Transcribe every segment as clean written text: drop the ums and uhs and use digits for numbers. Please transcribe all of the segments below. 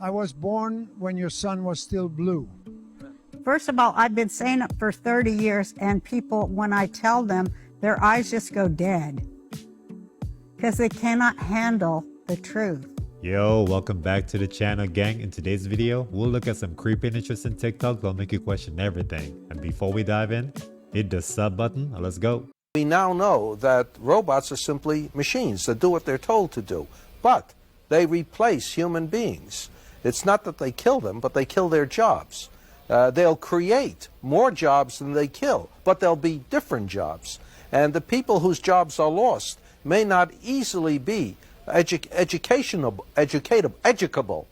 I was born when your sun was still blue. First of all, I've been saying it for 30 years, and people, when I tell them, their eyes just go dead because they cannot handle the truth. Yo, welcome back to the channel, gang. In today's video, we'll look at some creepy and interesting TikToks that'll make you question everything. And before we dive in, hit the sub button. Let's go. We now know that robots are simply machines that do what they're told to do, but they replace human beings. It's not that they kill them, but they kill their jobs. They'll create more jobs than they kill, but they'll be different jobs. And the people whose jobs are lost may not easily be educable,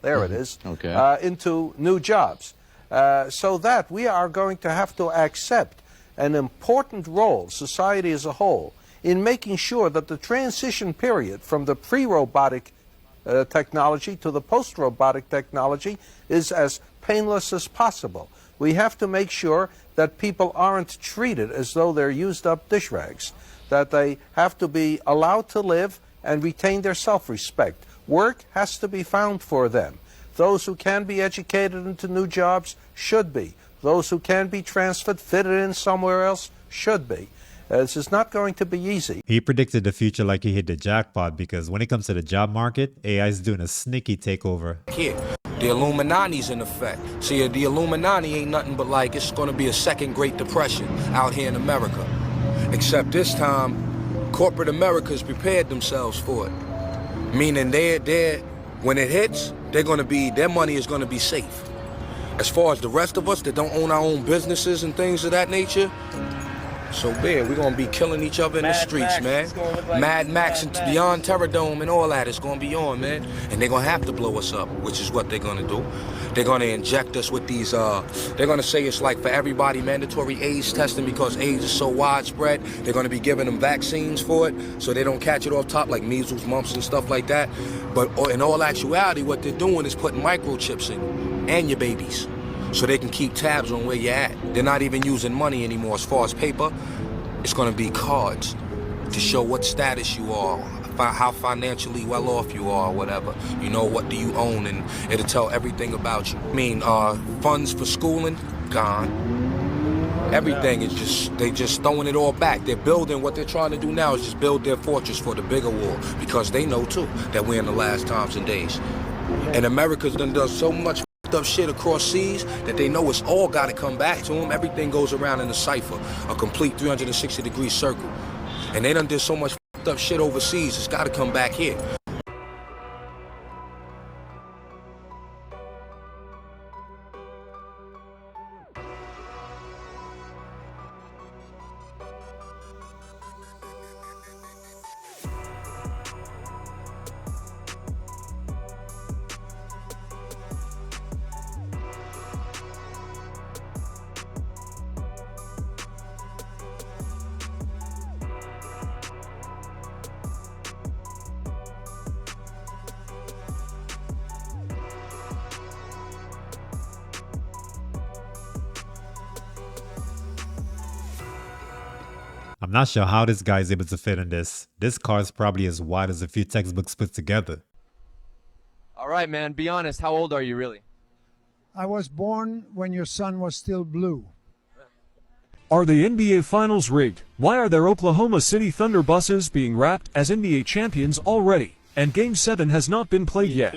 there it is, Okay. into new jobs. So that we are going to have to accept an important role, society as a whole, in making sure that the transition period from the pre-robotic technology to the post-robotic technology is as painless as possible. We have to make sure that people aren't treated as though they're used up dish rags, that they have to be allowed to live and retain their self-respect. Work has to be found for them. Those who can be educated into new jobs should be. Those who can be transferred, fitted in somewhere else, should be. This is not going to be easy. He predicted the future like he hit the jackpot because when it comes to the job market, AI is doing a sneaky takeover. Here, the Illuminati's in effect. See, the Illuminati ain't nothing but like it's going to be a second Great Depression out here in America. Except this time, corporate America's prepared themselves for it. Meaning when it hits, their money is going to be safe. As far as the rest of us that don't own our own businesses and things of that nature, so bad, we're going to be killing each other in the streets, man. Mad Max and Beyond Terrordome and all that is going to be on, man. And they're going to have to blow us up, which is what they're going to do. They're going to inject us with these, they're going to say it's like for everybody mandatory AIDS testing because AIDS is so widespread. They're going to be giving them vaccines for it so they don't catch it off top like measles, mumps, and stuff like that. But in all actuality, what they're doing is putting microchips in and your babies, so they can keep tabs on where you're at. They're not even using money anymore as far as paper. It's going to be cards to show what status you are, how financially well off you are, or whatever. You know, what do you own, and it'll tell everything about you. I mean, funds for schooling, gone. Everything is they just throwing it all back. They're building, what they're trying to do now is just build their fortress for the bigger war, because they know too that we're in the last times and days. And America's done so much up shit across seas that they know it's all got to come back to them. Everything goes around in a cipher, a complete 360-degree circle. And they done did so much up shit overseas, it's got to come back here. I'm not sure how this guy is able to fit in this. This car is probably as wide as a few textbooks put together. All right, man, be honest. How old are you really? I was born when your sun was still blue. Are the NBA Finals rigged? Why are there Oklahoma City Thunder buses being wrapped as NBA champions already? And Game 7 has not been played yet.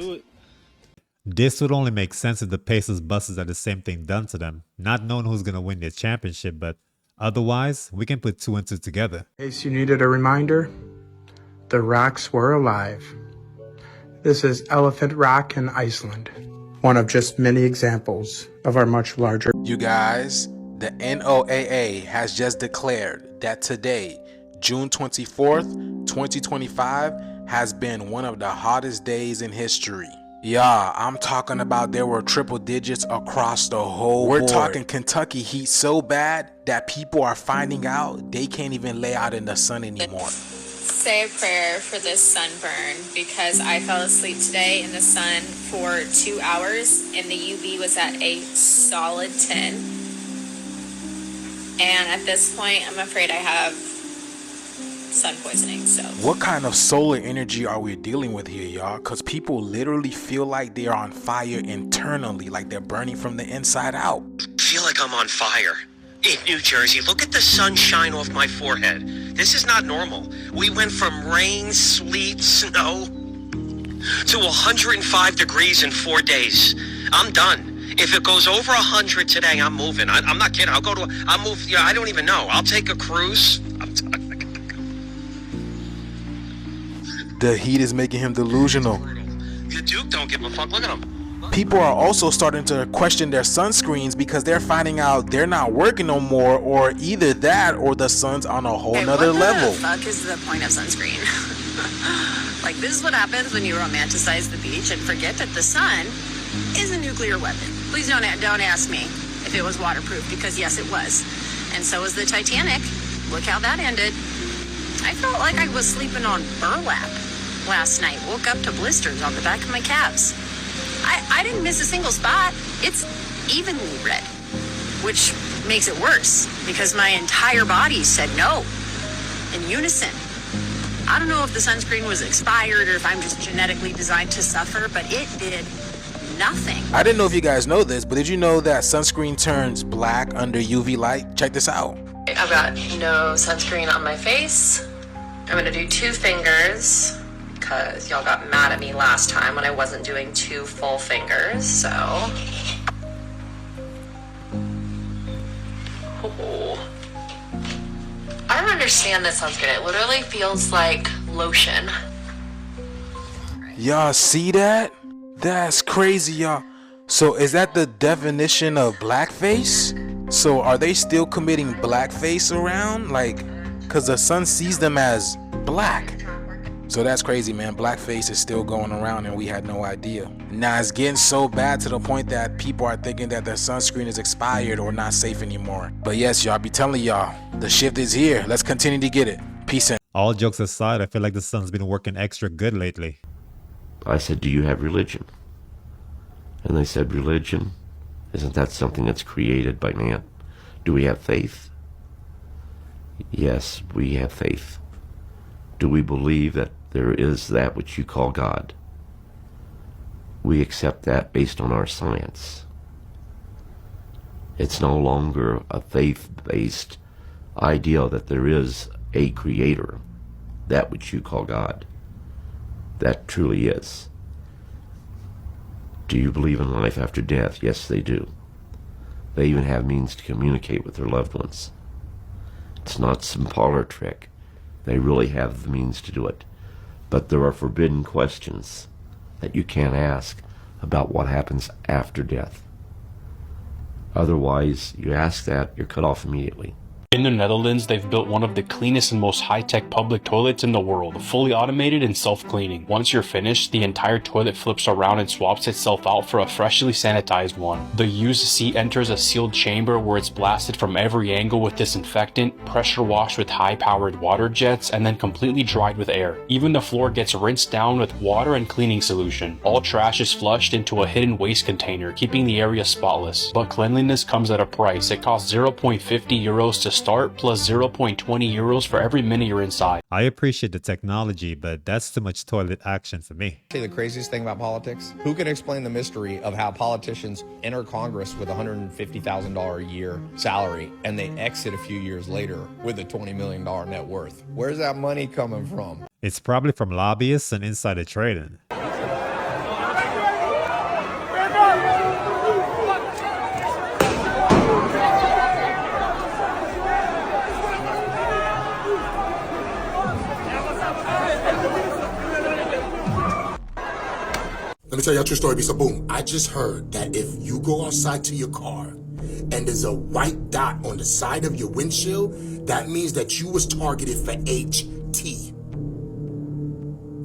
This would only make sense if the Pacers buses are the same thing done to them, not knowing who's going to win the championship, but otherwise, we can put two and two together. In case you needed a reminder, the rocks were alive. This is Elephant Rock in Iceland, one of just many examples of our much larger. You guys, the NOAA has just declared that today, June 24th, 2025, has been one of the hottest days in history. Yeah, I'm talking about there were triple digits across the whole board. We're talking Kentucky heat so bad that people are finding out they can't even lay out in the sun anymore. Say a prayer for this sunburn because I fell asleep today in the sun for 2 hours and the UV was at a solid 10. And at this point, I'm afraid I have sun poisoning. So What kind of solar energy are we dealing with here, y'all? Because people literally feel like they're on fire internally, like they're burning from the inside out. I feel like I'm on fire. In New Jersey, look at the sunshine off my forehead. This is not normal. We went from rain, sleet, snow to 105 degrees in 4 days. I'm done. If it goes over 100 today, I'm moving. I'm not kidding. I'll move. Yeah, I don't even know. I'll take a cruise. The heat is making him delusional. The Duke don't give a fuck. Look at him. People are also starting to question their sunscreens because they're finding out they're not working no more, or either that or the sun's on a whole nother level. What the fuck is the point of sunscreen? Like, this is what happens when you romanticize the beach and forget that the sun is a nuclear weapon. Please don't ask me if it was waterproof, because yes, it was. And so was the Titanic. Look how that ended. I felt like I was sleeping on burlap last night. Woke up to blisters on the back of my calves. I didn't miss a single spot. It's evenly red, which makes it worse because my entire body said no in unison. I don't know if the sunscreen was expired or if I'm just genetically designed to suffer, but it did nothing. I didn't know if you guys know this, but did you know that sunscreen turns black under UV light? Check this out. I've got no sunscreen on my face. I'm gonna do 2 fingers because y'all got mad at me last time when I wasn't doing 2 full fingers, so. Oh. I don't understand this sunscreen. It literally feels like lotion. Y'all see that? That's crazy, y'all. So is that the definition of blackface? So are they still committing blackface around? Like, cause the sun sees them as black. So that's crazy, man. Blackface is still going around and we had no idea. Now it's getting so bad to the point that people are thinking that their sunscreen is expired or not safe anymore. But yes, y'all, be telling y'all, the shift is here. Let's continue to get it. Peace and All jokes aside, I feel like the sun's been working extra good lately. I said, do you have religion? And they said, religion? Isn't that something that's created by man? Do we have faith? Yes, we have faith. Do we believe that there is that which you call God? We accept that based on our science. It's no longer a faith-based idea that there is a creator, that which you call God. That truly is. Do you believe in life after death? Yes, they do. They even have means to communicate with their loved ones. It's not some parlor trick. They really have the means to do it. But there are forbidden questions that you can't ask about what happens after death. Otherwise, you ask that, you're cut off immediately. In the Netherlands, they've built one of the cleanest and most high-tech public toilets in the world, fully automated and self-cleaning. Once you're finished, the entire toilet flips around and swaps itself out for a freshly sanitized one. The used seat enters a sealed chamber where it's blasted from every angle with disinfectant, pressure washed with high-powered water jets, and then completely dried with air. Even the floor gets rinsed down with water and cleaning solution. All trash is flushed into a hidden waste container, keeping the area spotless. But cleanliness comes at a price. It costs 0.50 euros to start, plus 0.20 euros for every minute you're inside. I appreciate the technology, but that's too much toilet action for me. Say the craziest thing about politics? Who can explain the mystery of how politicians enter Congress with $150,000 a year salary and they exit a few years later with a $20 million net worth? Where's that money coming from? It's probably from lobbyists and insider trading. Let me tell y'all a true story. So boom, I just heard that if you go outside to your car and there's a white dot on the side of your windshield, that means that you was targeted for HT.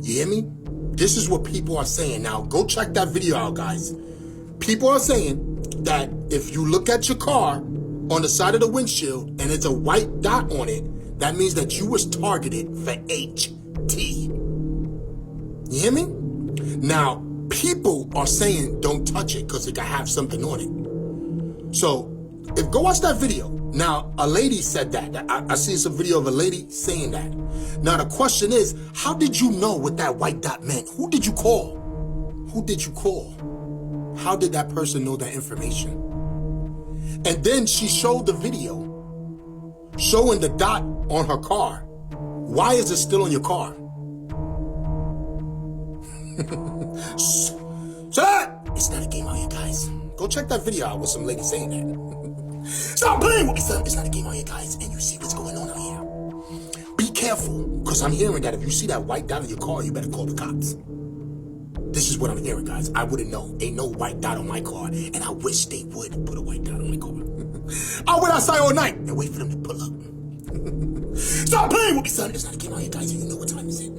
You hear me? This is what people are saying. Now go check that video out, guys. People are saying that if you look at your car on the side of the windshield and it's a white dot on it, that means that you was targeted for HT. You hear me? Now, people are saying don't touch it because it could have something on it. So, if go watch that video Now, a lady said that. I seen some video of a lady saying that. Now, the question is, how did you know what that white dot meant? Who did you call? Who did you call? How did that person know that information? And then she showed the video showing the dot on her car. Why is it still on your car? Shut! It's not a game out here, guys. Go check that video out with some lady saying that. Stop playing with me, son. It's not a game out here, guys. And you see what's going on out here. Be careful, because I'm hearing that if you see that white dot on your car, you better call the cops. This is what I'm hearing, guys. I wouldn't know. Ain't no white dot on my car, and I wish they would put a white dot on my car. I'll wait outside all night and wait for them to pull up. Stop playing with me, son. It's not a game out here, guys, and you know what time is it.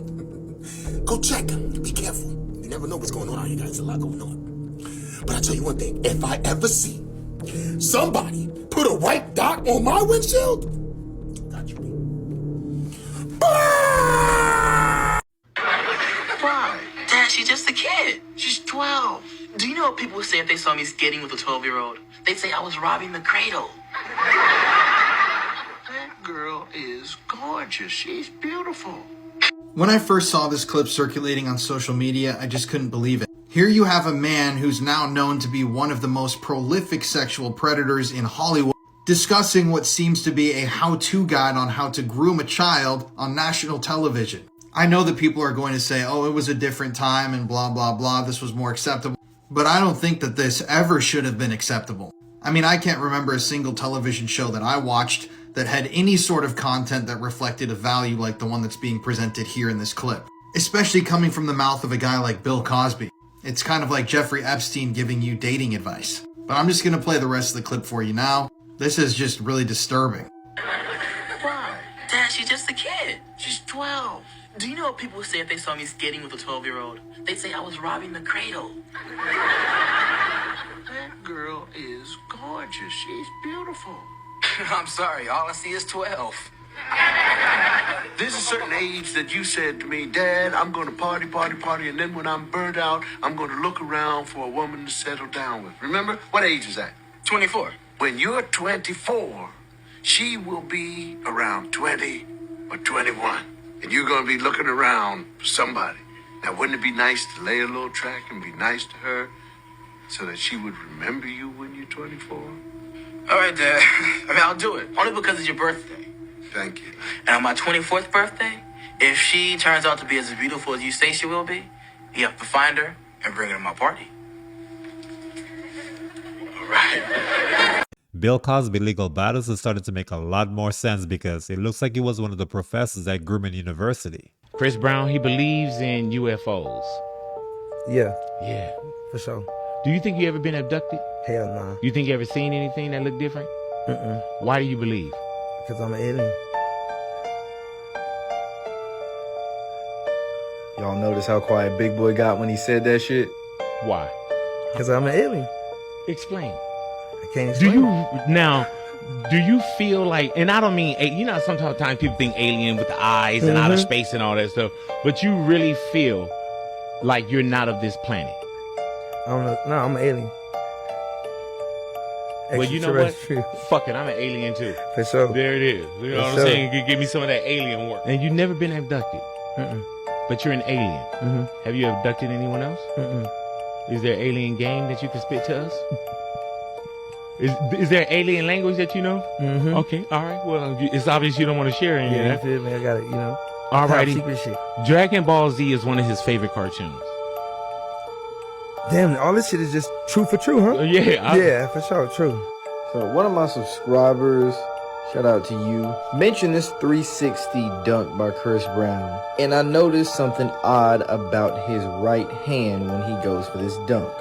Go check. Be careful. You never know what's going on out here, guys. There's a lot going on. But I'll tell you one thing. If I ever see somebody put a white dot on my windshield, got you. Why? Dad, she's just a kid. She's 12. Do you know what people would say if they saw me skating with a 12-year-old? They'd say I was robbing the cradle. That girl is gorgeous. She's beautiful. When I first saw this clip circulating on social media, I just couldn't believe it. Here you have a man who's now known to be one of the most prolific sexual predators in Hollywood, discussing what seems to be a how-to guide on how to groom a child on national television. I know that people are going to say, oh, it was a different time and blah, blah, blah, this was more acceptable. But I don't think that this ever should have been acceptable. I mean, I can't remember a single television show that I watched that had any sort of content that reflected a value like the one that's being presented here in this clip. Especially coming from the mouth of a guy like Bill Cosby. It's kind of like Jeffrey Epstein giving you dating advice. But I'm just going to play the rest of the clip for you now. This is just really disturbing. Why? Dad, she's just a kid. She's 12. Do you know what people would say if they saw me skating with a 12-year-old? They'd say I was robbing the cradle. That girl is gorgeous. She's beautiful. I'm sorry, all I see is 12. There's a certain age that you said to me, Dad, I'm going to party, party, party, and then when I'm burnt out, I'm going to look around for a woman to settle down with. Remember? What age is that? 24. When you're 24, she will be around 20 or 21, and you're going to be looking around for somebody. Now, wouldn't it be nice to lay a little track and be nice to her so that she would remember you when you're 24? All right, Dad. I mean, I'll do it. Only because it's your birthday. Thank you. And on my 24th birthday, if she turns out to be as beautiful as you say she will be, you have to find her and bring her to my party. All right. Bill Cosby's legal battles is starting to make a lot more sense because it looks like he was one of the professors at Grumman University. Chris Brown, he believes in UFOs. Yeah. Yeah. For sure. Do you think you ever been abducted? Hell nah. You think you ever seen anything that looked different? Mm-mm. Why do you believe? Because I'm an alien. Y'all notice how quiet Big Boy got when he said that shit? Why? Because I'm an alien. Explain. I can't explain. Do you feel like, and I don't mean, you know, sometimes people think alien with the eyes and outer space and all that stuff, but you really feel like you're not of this planet? No, I'm an alien. Well, you know what? Fuck it, I'm an alien too. For sure. There it is. You know what I'm saying? Give me some of that alien work. And you've never been abducted. But you're an alien. Have you abducted anyone else? Is there alien game that you can spit to us? Is there alien language that you know? Okay, all right. Well, it's obvious you don't want to share any of that. Yeah, you feel me? I got it, you know. All righty. Secret shit. Dragon Ball Z is one of his favorite cartoons. Damn, all this shit is just true for true, huh? Yeah. Yeah, for sure, true. So one of my subscribers, shout out to you, mentioned this 360 dunk by Chris Brown. And I noticed something odd about his right hand when he goes for this dunk.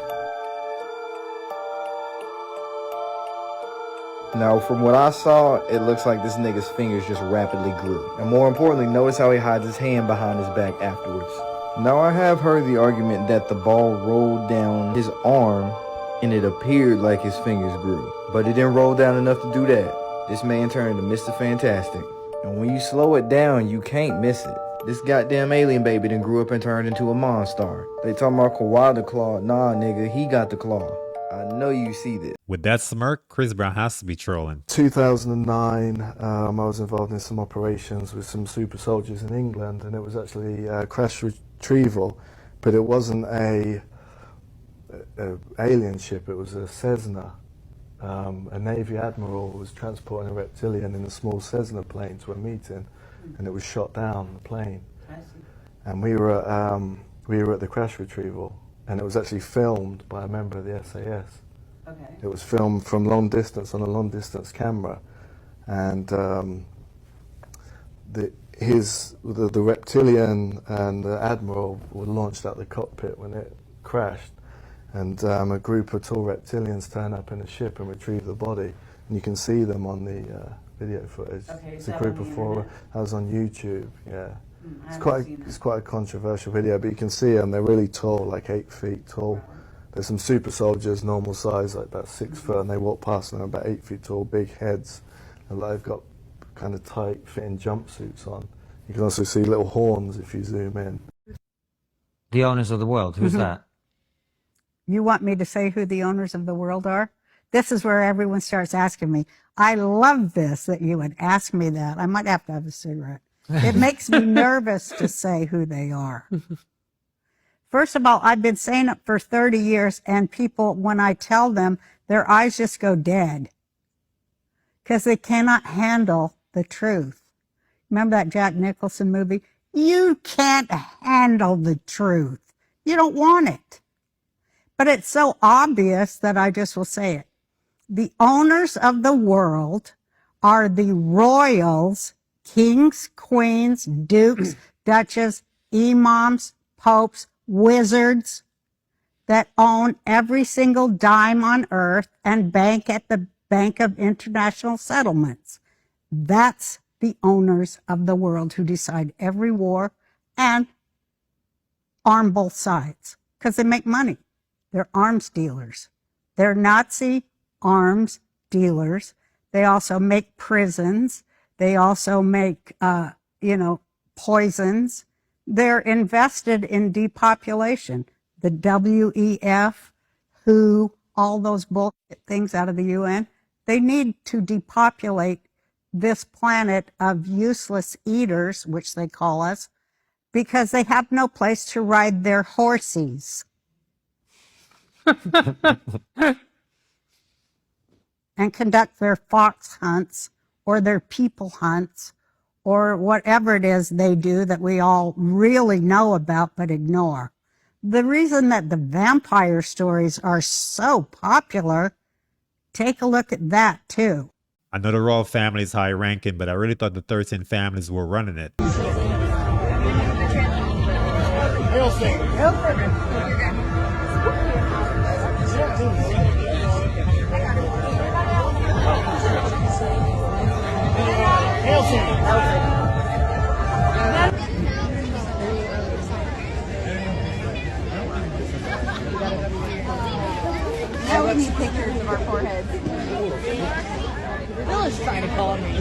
Now, from what I saw, it looks like this nigga's fingers just rapidly grew. And more importantly, notice how he hides his hand behind his back afterwards. Now, I have heard the argument that the ball rolled down his arm and it appeared like his fingers grew. But it didn't roll down enough to do that. This man turned into Mr. Fantastic. And when you slow it down, you can't miss it. This goddamn alien baby done grew up and turned into a monster. They talking about Kawhi the Claw. Nah, nigga, he got the claw. I know you see this. With that smirk, Chris Brown has to be trolling. 2009, I was involved in some operations with some super soldiers in England, and it was actually crash retrieval, but it wasn't a alien ship, it was a Cessna. A Navy admiral was transporting a reptilian in a small Cessna plane to a meeting, and it was shot down, the plane. And we were at the crash retrieval, and it was actually filmed by a member of the SAS. Okay. It was filmed from long distance on a long distance camera, and the reptilian and the admiral were launched out the cockpit when it crashed, and a group of tall reptilians turn up in a ship and retrieve the body, and you can see them on the video footage. Okay, it's a group of four. That was on YouTube. Yeah. It's quite a controversial video, but you can see them. They're really tall, like 8 feet tall. There's some super soldiers, normal size, like about 6 foot, and they walk past and they're about 8 feet tall, big heads, and they've got kind of tight fitting jumpsuits on. You can also see little horns if you zoom in. The owners of the world, who's that? You want me to say who the owners of the world are? This is where everyone starts asking me. I love this, that you would ask me that. I might have to have a cigarette. It makes me nervous to say who they are. First of all, I've been saying it for 30 years, and people, when I tell them, their eyes just go dead because they cannot handle the truth. Remember that Jack Nicholson movie? You can't handle the truth. You don't want it. But it's so obvious that I just will say it. The owners of the world are the royals, kings, queens, dukes, duchesses, imams, popes, wizards that own every single dime on earth and bank at the Bank of International Settlements. That's the owners of the world who decide every war and arm both sides because they make money. They're arms dealers. They're Nazi arms dealers. They also make prisons. They also make, poisons. They're invested in depopulation. The WEF, WHO, all those bullshit things out of the UN, they need to depopulate this planet of useless eaters, which they call us, because they have no place to ride their horses. And conduct their fox hunts or their people hunts or whatever it is they do that we all really know about but ignore. The reason that the vampire stories are so popular, take a look at that too. I know the royal family is high ranking, but I really thought the 13 families were running it. Now we need pictures of our foreheads. Bill is trying to call me.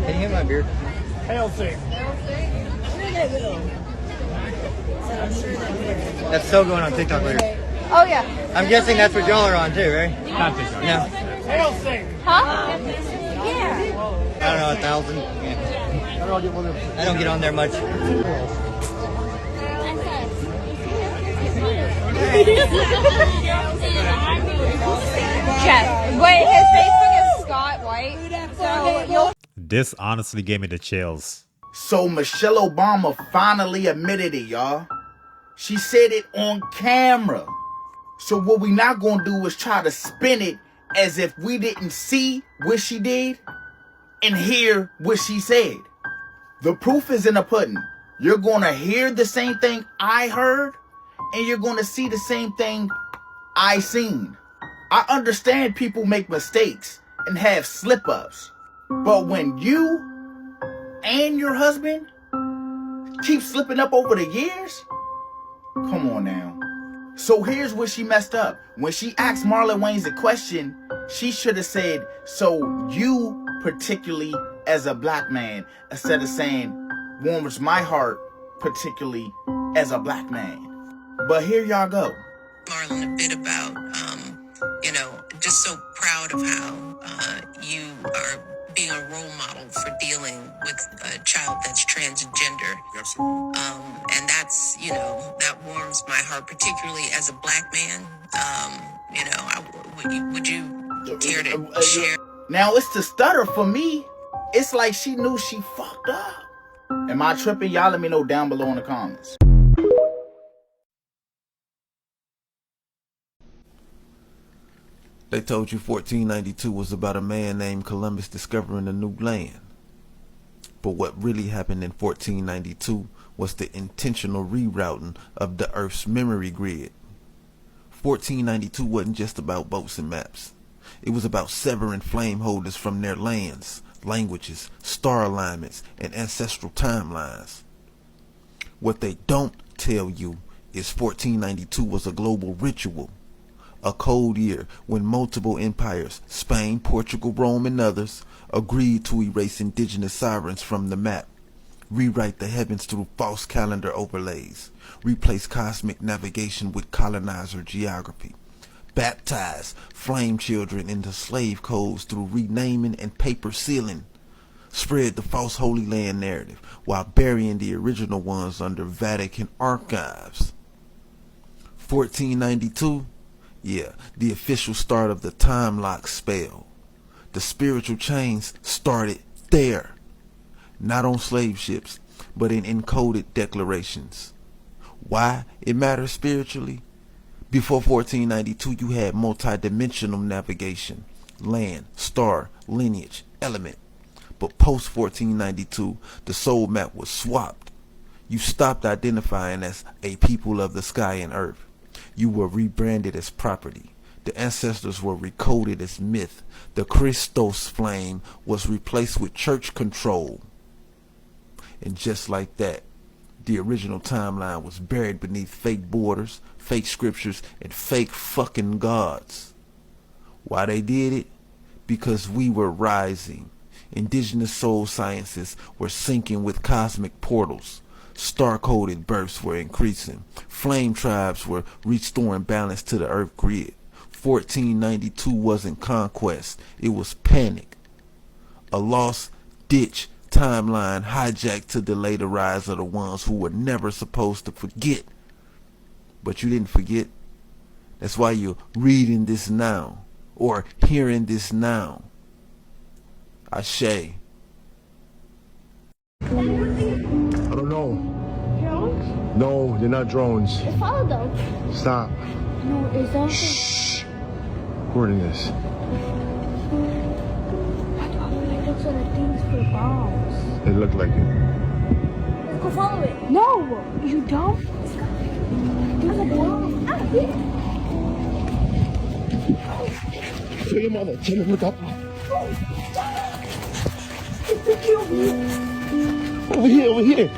Can you hit my beard? Hail Sing. That's still going on TikTok later. Oh, yeah. I'm guessing that's what y'all are on too, right? Not TikTok. No. Hail Sing. Huh? Yeah. I don't know, 1,000. Yeah. I don't get on there much. Jeff, wait, his Facebook is Scott White, so you'll... This honestly gave me the chills. So Michelle Obama finally admitted it, y'all. She said it on camera. So what we not gonna do is try to spin it as if we didn't see what she did and hear what she said. The proof is in the pudding. You're gonna hear the same thing I heard, and you're gonna see the same thing I seen. I understand people make mistakes and have slip-ups, but when you and your husband keep slipping up over the years, come on now. So here's where she messed up. When she asked Marlon Wayans a question, she should have said, so you particularly as a black man, instead of saying, warms my heart particularly as a black man. But here y'all go. Marlon, a bit about you know, just so proud of how you are being a role model for dealing with a child that's transgender. And that's, you know, that warms my heart, particularly as a black man. You know, would you care to share? Now it's the stutter for me. It's like she knew she fucked up. Am I tripping? Y'all let me know down below in the comments. They told you 1492 was about a man named Columbus discovering a new land. But what really happened in 1492 was the intentional rerouting of the Earth's memory grid. 1492 wasn't just about boats and maps. It was about severing flame holders from their lands, languages, star alignments, and ancestral timelines. What they don't tell you is 1492 was a global ritual. A cold year when multiple empires, Spain, Portugal, Rome, and others, agreed to erase indigenous sovereigns from the map, rewrite the heavens through false calendar overlays, replace cosmic navigation with colonizer geography, baptize flame children into slave codes through renaming and paper sealing, spread the false Holy Land narrative while burying the original ones under Vatican archives. 1492? Yeah, the official start of the time lock spell. The spiritual chains started there. Not on slave ships, but in encoded declarations. Why it matters spiritually? Before 1492, you had multidimensional navigation, land, star, lineage, element. But post 1492, the soul map was swapped. You stopped identifying as a people of the sky and earth. You were rebranded as property. The ancestors were recoded as myth. The Christos flame was replaced with church control. And just like that, the original timeline was buried beneath fake borders, fake scriptures, and fake fucking gods. Why they did it? Because we were rising. Indigenous soul sciences were syncing with cosmic portals. Star-coded births were increasing. Flame tribes were restoring balance to the earth grid. 1492 wasn't conquest. It was panic. A lost ditch timeline hijacked to delay the rise of the ones who were never supposed to forget. But you didn't forget. That's why you're reading this now. Or hearing this now. Ashe. I don't know. Drones? No, they're not drones. Let's follow them. Stop. No, it's not. Shh. Recording this. Why do I feel like those are the things for bombs? They look like it. Let's go follow it. No, you don't. There's a bomb. Ah, yeah. Tell your mother. Tell her look up. Over here, over here.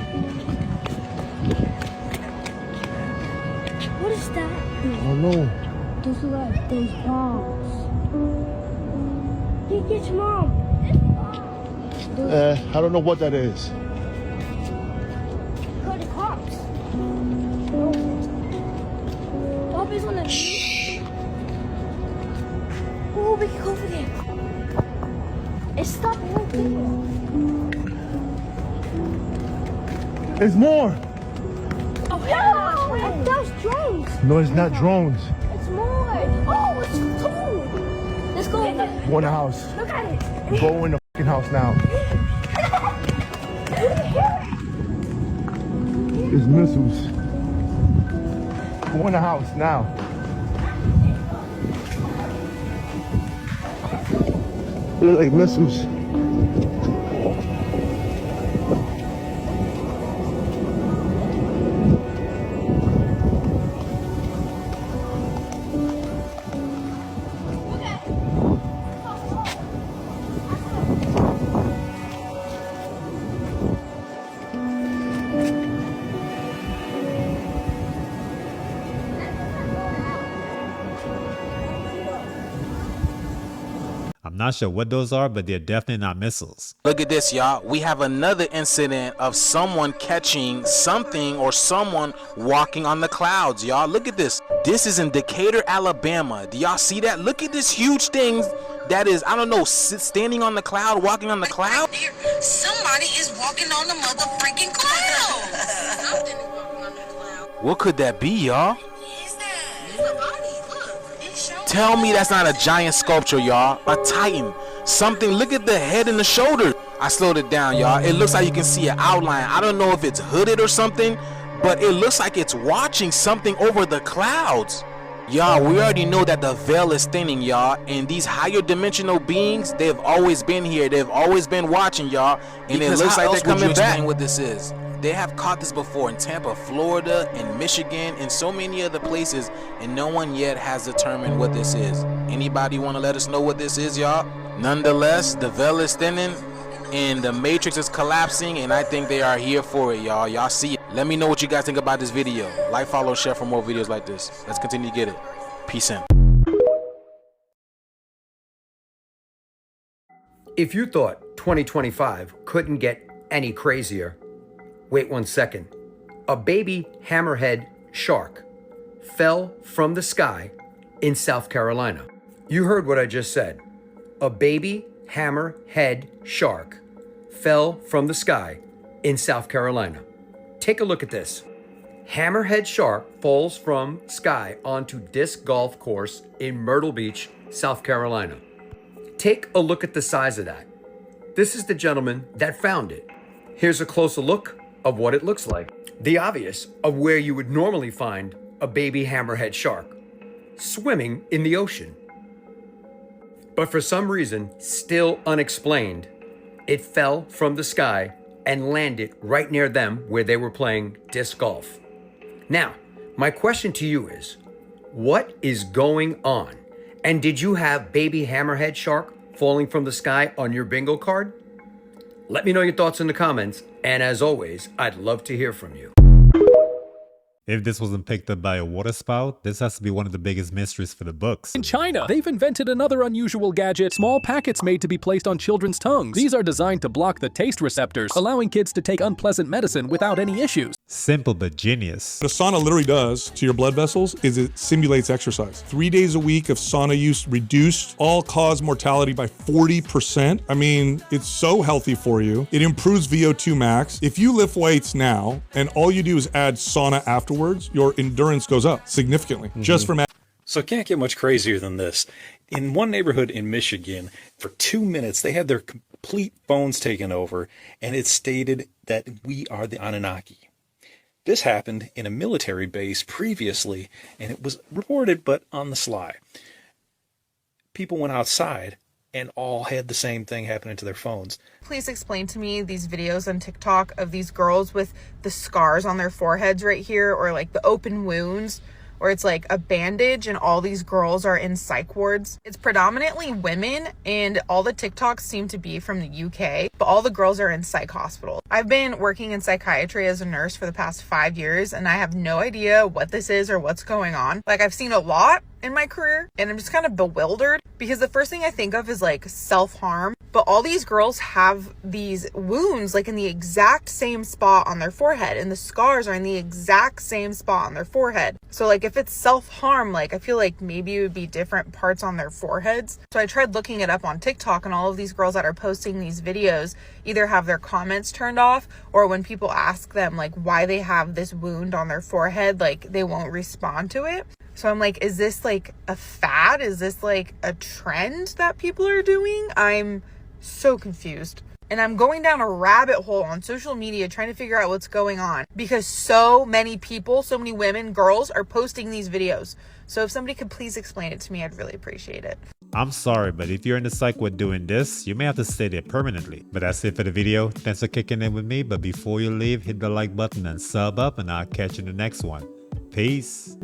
What is that? I don't know. Those are like those bombs. Hey, get your mom. I don't know what that is. Call the cops. Bob is on the Shh. Oh, we can go over there. It's stopped right there. There's more. Oh, yeah. That's drones. No, it's not drones. It's more. Oh, it's two. Let's go over there. Go in the house. Look at it. Go in the fucking house now. There's missiles. Go in the house now. They look like missiles. I'm I'm not sure what those are, but they're definitely not missiles. Look at this, y'all. We have another incident of someone catching something or someone walking on the clouds, y'all. Look at this. This is in Decatur, Alabama. Do y'all see that? Look at this huge thing that is, I don't know, standing on the cloud, walking on the cloud. Somebody is walking on the mother freaking clouds. What could that be, y'all? Tell me that's not a giant sculpture, y'all. A titan. Something. Look at the head and the shoulder. I slowed it down, y'all. It looks like you can see an outline. I don't know if it's hooded or something, but it looks like it's watching something over the clouds. Y'all, we already know that the veil is thinning, y'all, and these higher dimensional beings, they've always been here. They've always been watching, y'all, and it looks like they're coming back. What this is. They have caught this before in Tampa, Florida, in Michigan, and so many other places, and no one yet has determined what this is. Anybody want to let us know what this is, y'all? Nonetheless, the veil is thinning, and the matrix is collapsing, and I think they are here for it, y'all. Y'all see it. Let me know what you guys think about this video. Like, follow, share for more videos like this. Let's continue to get it. Peace in. If you thought 2025 couldn't get any crazier, wait 1 second. A baby hammerhead shark fell from the sky in South Carolina. You heard what I just said. A baby hammerhead shark fell from the sky in South Carolina. Take a look at this. Hammerhead shark falls from sky onto disc golf course in Myrtle Beach, South Carolina. Take a look at the size of that. This is the gentleman that found it. Here's a closer look of what it looks like. The obvious of where you would normally find a baby hammerhead shark, swimming in the ocean. But for some reason, still unexplained, it fell from the sky and landed right near them where they were playing disc golf. Now, my question to you is, what is going on? And did you have baby hammerhead shark falling from the sky on your bingo card? Let me know your thoughts in the comments, and as always, I'd love to hear from you. If this wasn't picked up by a water spout, this has to be one of the biggest mysteries for the books. In China, they've invented another unusual gadget, small packets made to be placed on children's tongues. These are designed to block the taste receptors, allowing kids to take unpleasant medicine without any issues. Simple but genius. What a sauna literally does to your blood vessels is it simulates exercise. 3 days a week of sauna use reduced all-cause mortality by 40%. I mean, it's so healthy for you. It improves VO2 max. If you lift weights now and all you do is add sauna afterwards, your endurance goes up significantly just from. So it can't get much crazier than this. In one neighborhood in Michigan, for 2 minutes, they had their complete phones taken over, and it stated that we are the Anunnaki. This happened in a military base previously, and it was reported, but on the sly. People went outside and all had the same thing happening to their phones. Please explain to me these videos on TikTok of these girls with the scars on their foreheads right here, or like the open wounds, or it's like a bandage and all these girls are in psych wards. It's predominantly women, and all the TikToks seem to be from the UK, but all the girls are in psych hospitals. I've been working in psychiatry as a nurse for the past 5 years, and I have no idea what this is or what's going on. Like, I've seen a lot in my career, and I'm just kind of bewildered because the first thing I think of is like self-harm, but all these girls have these wounds like in the exact same spot on their forehead, and the scars are in the exact same spot on their forehead. So like, if it's self-harm, like I feel like maybe it would be different parts on their foreheads. So I tried looking it up on TikTok, and all of these girls that are posting these videos either have their comments turned off, or when people ask them like why they have this wound on their forehead, like they won't respond to it. So I'm like, is this like a fad? Is this like a trend that people are doing? I'm so confused. And I'm going down a rabbit hole on social media trying to figure out what's going on, because so many people, so many women, girls are posting these videos. So if somebody could please explain it to me, I'd really appreciate it. I'm sorry, but if you're in the psych ward doing this, you may have to stay there permanently. But that's it for the video. Thanks for kicking in with me. But before you leave, hit the like button and sub up, and I'll catch you in the next one. Peace.